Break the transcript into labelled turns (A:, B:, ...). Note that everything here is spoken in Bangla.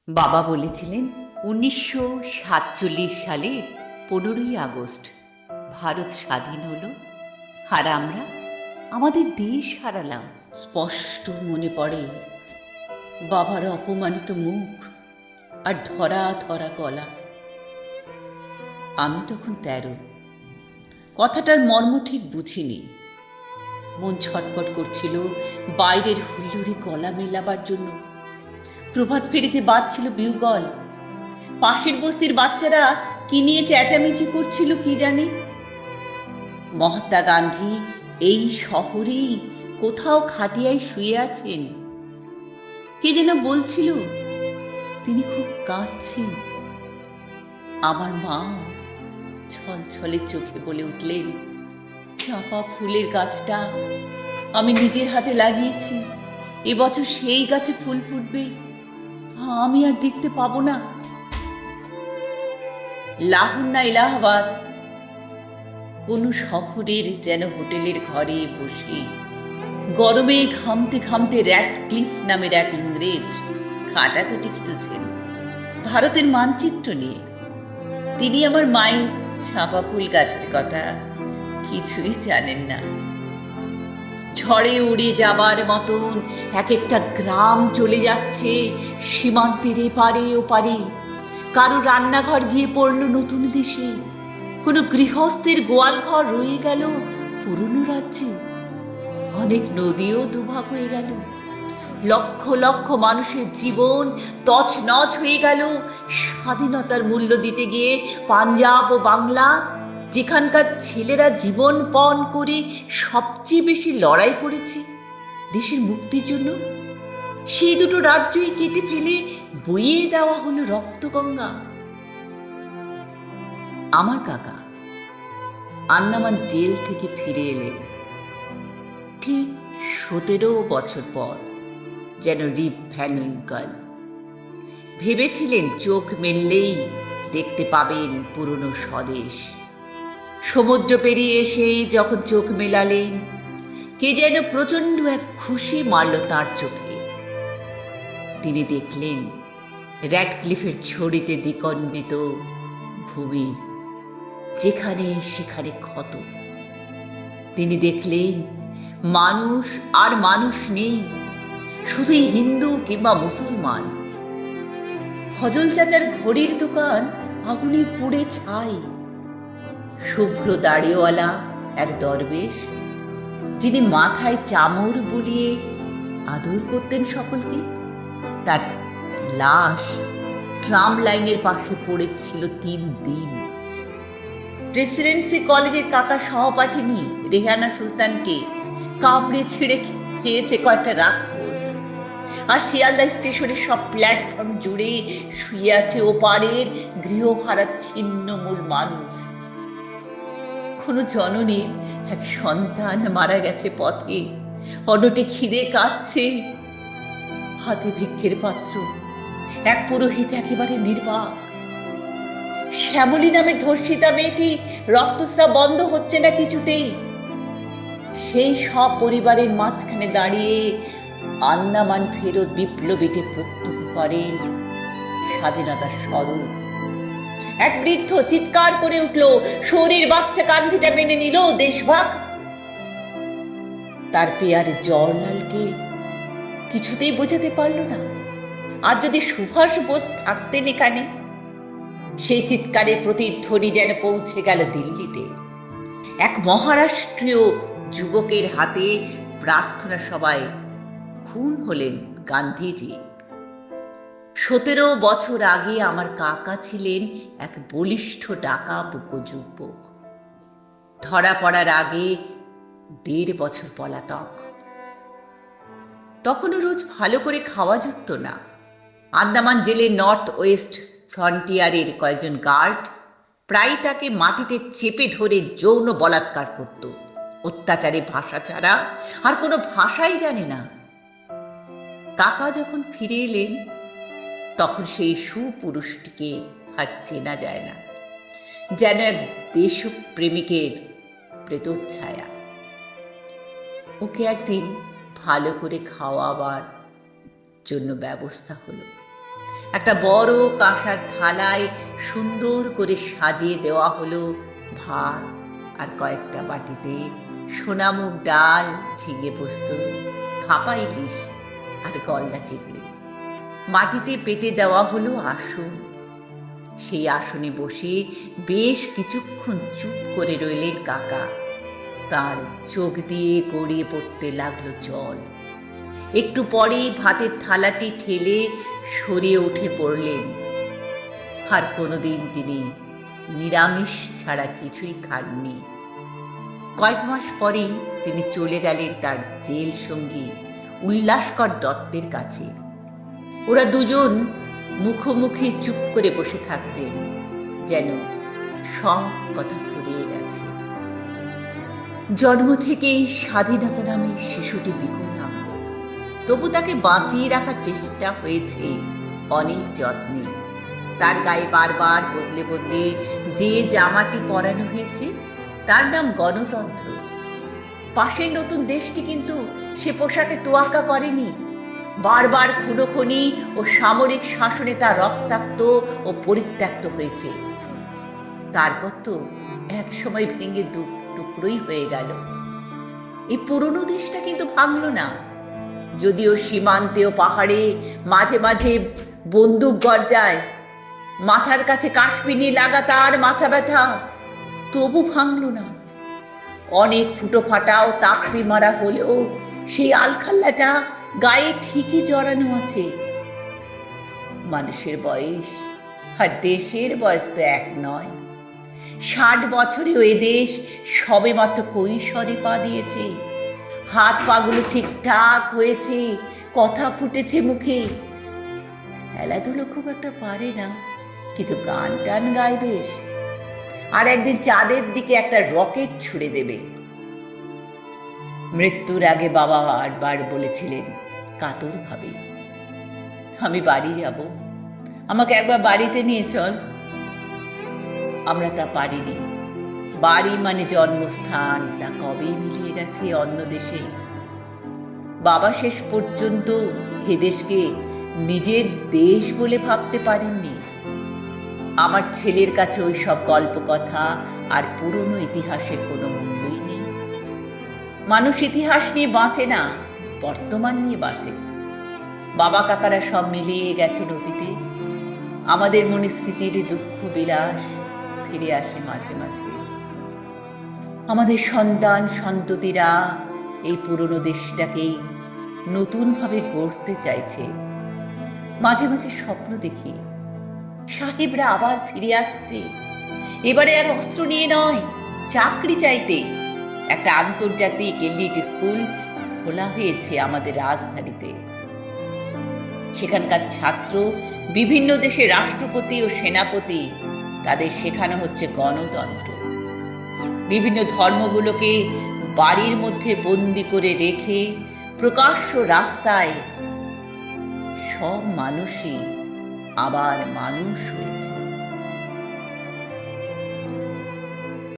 A: বাবা বলেছিলেন 1947 সালের 15ই আগস্ট ভারত স্বাধীন হলো, আর আমরা আমাদের দেশ হারালাম। স্পষ্ট মনে পড়ে বাবার অপমানিত মুখ আর ধরা ধরা গলা। আমি তখন 13। কথাটার মর্ম ঠিক বুঝিনি। মন ছটপট করছিল বাইরের হুল্লোড়ে গলা মেলাবার জন্য। প্রভাত ফেরিতে বাজছিল বিউগল। পাশের বস্তির বাচ্চারা কি নিয়ে চেঁচামেচি করছিল কি জানি। মহাত্মা গান্ধী এই শহরেই কোথাও খাটিয়ায় শুয়ে আছেন। কে যেন বলছিল তিনি খুব কাঁদছেন। আমার মা ছলছলে চোখে বলে উঠলেন, চাঁপা ফুলের গাছটা আমি নিজের হাতে লাগিয়েছি, এবছর সেই গাছে ফুল ফুটবে, আমি আর দেখতে পাবো না। লাহোর না এলাহাবাদ, কোন শহরের যেন হোটেলের ঘরে বসে গরমে ঘামতে ঘামতে র্যাডক্লিফ নামের এক ইংরেজ কাটাকুটি খেলছেন ভারতের মানচিত্র নিয়ে। তিনি আমার মায়ের ছাপা ফুল গাছের কথা কিছুই জানেন না। ঝড়ে উড়ে যাবার মতন এক একটা গ্রাম চলে যাচ্ছে সীমান্তের এপারে ওপারে। কারো রান্নাঘর গিয়ে পড়ল নতুন দেশে, কোনো গৃহস্থের গোয়াল ঘর রয়ে গেল পুরনো রাজ্যে। অনেক নদীও দুভাগ হয়ে গেল। লক্ষ লক্ষ মানুষের জীবন তছনছ হয়ে গেল স্বাধীনতার মূল্য দিতে গিয়ে। পাঞ্জাব ও বাংলা, যেখানকার ছেলেরা জীবন পণ করে সবচেয়ে বেশি লড়াই করেছে দেশের মুক্তির জন্য, সেই দুটো রাজ্যই কেটে ফেলে বইয়ে দেওয়া হলো রক্তগঙ্গা। আমার কাকা আন্দামান জেল থেকে ফিরে এলেন ঠিক 17 বছর পর, যেন রিপ ভ্যান উইঙ্কল। ভেবেছিলেন চোখ মেললেই দেখতে পাবেন পুরনো স্বদেশ। সমুদ্র পেরিয়ে এসে যখন চোখ মেলালেন, কে যেন প্রচন্ড এক খুশি মারল তার চোখে। তিনি দেখলেন র্যাডক্লিফের ছড়িতে দ্বিখণ্ডিত ভূমির যেখানে সেখানে ক্ষত। তিনি দেখলেন মানুষ আর মানুষ নেই, শুধুই হিন্দু কিংবা মুসলমান। ফজল চাচার ঘড়ির দোকান আগুনে পুড়ে ছাই। শুভ্র দাড়িওয়ালা এক দরবেশ, যিনি মাথায় চামর বুলিয়ে আদর করতেন সকলকে, তার লাশ ট্রাম লাইনের পাশে পড়েছিল 3 দিন। প্রেসিডেন্সি কলেজের কাকা সহপাঠিনী রেহানা সুলতানকে কামড়ে ছিঁড়ে খেয়েছে কয়েকটা রাক্ষস। আর শিয়ালদা স্টেশনের সব প্ল্যাটফর্ম জুড়ে শুয়ে আছে ওপারের গৃহহারা ছিন্নমূল মানুষ। কোন জননীর এক সন্তান মারা গেছে পথে, অনটে খিদে কাচ্ছে, হাতে ভিক্ষের পাত্র, এক পুরোহিত একেবারে নির্বাক। শ্যামলী নামের ধর্ষিতা মেয়েটি রক্তস্রাব বন্ধ হচ্ছে না কিছুতেই। সেই সব পরিবারের মাঝখানে দাঁড়িয়ে আন্দামান ফেরত বিপ্লবীকে প্রত্যক্ষ করেন স্বাধীনতার স্বরূপ। এক বৃদ্ধ চিৎকার করে উঠল, শরীর বাচ্চা গান্ধীটা মেনে নিল দেশভাগ। তার পেয়ারে জওহরলালকে কিছুতেই বোঝাতে পারল না। আর যদি সুভাষ বোস থাকতেন এখানে। সেই চিৎকারের প্রতিধ্বনি যেন পৌঁছে গেল দিল্লিতে। এক মহারাষ্ট্রীয় যুবকের হাতে প্রার্থনা সভায় খুন হলেন গান্ধীজি। 17 বছর আগে আমার কাকা ছিলেন এক বলিষ্ঠ ডাকা বুকো যুবক। ধরা পড়ার আগে 1.5 বছর পলাতক। তখনও রোজ ভালো করে খাওয়া জুটত না। আন্দামান জেলের নর্থ ওয়েস্ট ফ্রন্টিয়ারের কয়েকজন গার্ড প্রায় তাকে মাটিতে চেপে ধরে যৌন বলাৎকার করত। অত্যাচারে ভাষা ছাড়া আর কোনো ভাষাই জানে না। কাকা যখন ফিরে এলেন, তখন সেই সুপুরুষটিকে আর চেনা যায় না, যেন এক দেশপ্রেমিকের প্রেতচ্ছায়া। ওকে একদিন ভালো করে খাওয়াবার জন্য ব্যবস্থা হলো। একটা বড় কাঁসার থালায় সুন্দর করে সাজিয়ে দেওয়া হলো ভাত, আর কয়েকটা বাটিতে সোনামুগ ডাল, ঝিঙে পোস্ত, ভাপা ইলিশ আর গলদা চিংড়ি। মাটিতে পেতে দেওয়া হলো আসন। সেই আসনে বসে বেশ কিছুক্ষণ চুপ করে রইলেন কাকা। তার চোখ দিয়ে গড়িয়ে পড়তে লাগলো জল। একটু পরেই ভাতের থালাটি ঠেলে সরিয়ে উঠে পড়লেন। আর কোনোদিন তিনি নিরামিষ ছাড়া কিছুই খাননি। কয়েক মাস পরেই তিনি চলে গেলেন তার জেল সঙ্গী উল্লাসকর দত্তের কাছে। ওরা দুজন মুখোমুখি চুপ করে বসে থাকতেন, যেন সব কথা ফুরিয়ে গেছে। জন্ম থেকেই স্বাধীনতা নামে শিশুটি বিকলাঙ্গ, তবু তাকে বাঁচিয়ে রাখার চেষ্টা হয়েছে অনেক যত্নে। তার গায়ে বারবার বদলে বদলে যে জামাটি পরানো হয়েছে তার নাম গণতন্ত্র। পাশের নতুন দেশটি কিন্তু সে পোশাকে তোয়াক্কা করেনি। বারবার খুনোখনি ও সামরিক শাসনে তা রক্তাক্ত ও পরিত্যক্ত হয়েছে। তারপর তো এক সময় ভেঙে দু টুকরোই হয়ে গেল। এই পুরনো দেশটা কিন্তু ভাঙল না, যদিও সীমান্তে ও পাহাড়ে মাঝে মাঝে বন্দুক গর্জায়, মাথার কাছে কাশ্মীরি লাগাতার মাথা ব্যথা, তবু ভাঙল না। অনেক ফুটো ফাটা ও তাপড়ি মারা হলেও সেই আলখাল্লাটা গায়ে ঠিকই জড়ানো আছে। মানুষের বয়স আর দেশের বয়স তো এক নয়। 60 বছরেও এ দেশ সবে মাত্র কৈশোরে পা দিয়েছে। হাত পাগুলো ঠিকঠাক হয়েছে, কথা ফুটেছে মুখে। খেলাধুলো খুব একটা পারে না, কিন্তু গান টান গায় বেশ। আর একদিন চাঁদের দিকে একটা রকেট ছুড়ে দেবে। মৃত্যুর আগে বাবা বারবার বলেছিলেন কাতর ভাবে, আমি বাড়ি যাব, আমাকে একবার বাড়িতে নিয়ে চল। আমরা তা পারিনি। বাড়ি মানে জন্মস্থান, তা কবে মিলিয়ে গেছে অন্য দেশে। বাবা শেষ পর্যন্ত এ দেশকে নিজের দেশ বলে ভাবতে পারেননি। আমার ছেলের কাছে ওই সব গল্প কথা আর পুরনো ইতিহাসের কোনো মূল্যই নেই। মানুষ ইতিহাস নিয়ে বাঁচে না, বর্তমান নিয়ে বাঁচে। বাবা কাকারা সব মিলিয়ে গেছেন অতীতে। আমাদের মনে স্মৃতির দুঃখ বিলাস ফিরে আসে মাঝে মাঝে। আমাদের সন্তান সন্ততিরা এই পুরনো দেশটাকেই নতুন ভাবে গড়তে চাইছে। মাঝে মাঝে স্বপ্ন দেখি সাহেবরা আবার ফিরে আসছে, এবারে আর অস্ত্র নিয়ে নয়, চাকরি চাইতে। একটা আন্তর্জাতিক এলিট স্কুল খোলা হয়েছে আমাদের রাজধানীতে। সেখানকার ছাত্র বিভিন্ন দেশের রাষ্ট্রপতি ও সেনাপতি, তাদের শেখানো হচ্ছে গণতন্ত্র। বিভিন্ন ধর্মগুলোকে বাড়ির মধ্যে বন্দি করে রেখে প্রকাশ্য রাস্তায় সব মানুষই আবার মানুষ হয়েছে।